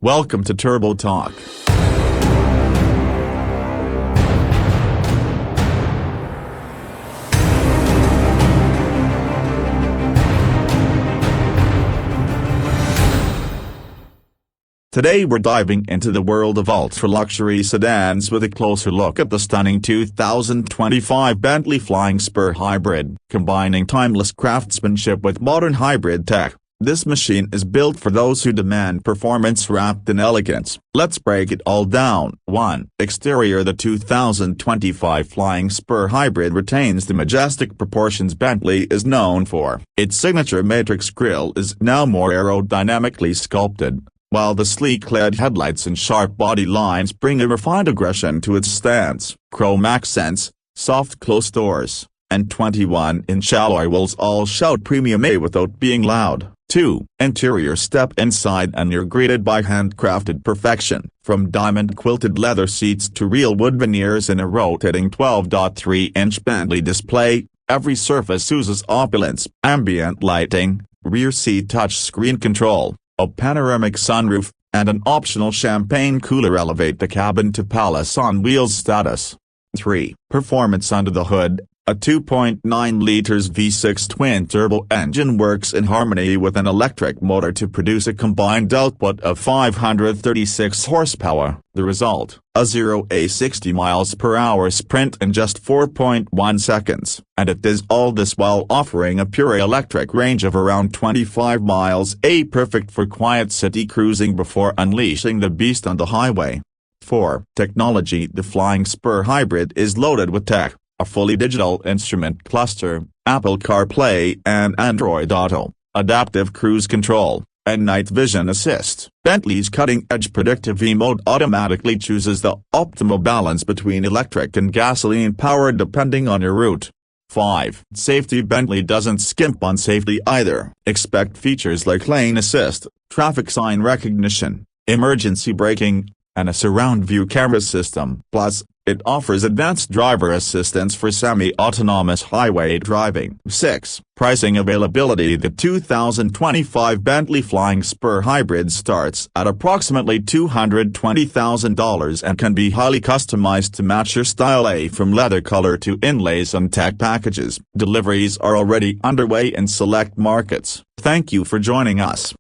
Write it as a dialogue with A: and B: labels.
A: Welcome to Turbo Talk. Today we're diving into the world of ultra-luxury sedans with a closer look at the stunning 2025 Bentley Flying Spur Hybrid. Combining timeless craftsmanship with modern hybrid tech, this machine is built for those who demand performance wrapped in elegance. Let's break it all down. 1. Exterior. The 2025 Flying Spur Hybrid retains the majestic proportions Bentley is known for. Its signature matrix grille is now more aerodynamically sculpted, while the sleek LED headlights and sharp body lines bring a refined aggression to its stance. Chrome accents, soft closed doors, and 21-inch alloy wheels all shout premium A without being loud. 2. Interior. Step inside and you're greeted by handcrafted perfection. From diamond-quilted leather seats to real wood veneers in a rotating 12.3-inch Bentley display, every surface oozes opulence. Ambient lighting, rear seat touchscreen control, a panoramic sunroof, and an optional champagne cooler elevate the cabin to palace on wheels status. 3. Performance. Under the hood, a 2.9 liters V6 twin-turbo engine works in harmony with an electric motor to produce a combined output of 536 horsepower. The result, a 0-60 miles per hour sprint in just 4.1 seconds. And it does all this while offering a pure electric range of around 25 miles, perfect for quiet city cruising before unleashing the beast on the highway. 4. Technology. The Flying Spur Hybrid is loaded with tech. A fully digital instrument cluster, Apple CarPlay and Android Auto, adaptive cruise control, and night vision assist. Bentley's cutting-edge predictive E-mode automatically chooses the optimal balance between electric and gasoline power depending on your route. 5. Safety. Bentley doesn't skimp on safety either. Expect features like lane assist, traffic sign recognition, emergency braking, and a surround view camera system. Plus, it offers advanced driver assistance for semi-autonomous highway driving. 6. Pricing. Availability. The 2025 Bentley Flying Spur Hybrid starts at approximately $220,000 and can be highly customized to match your style, from leather color to inlays and tech packages. Deliveries are already underway in select markets. Thank you for joining us.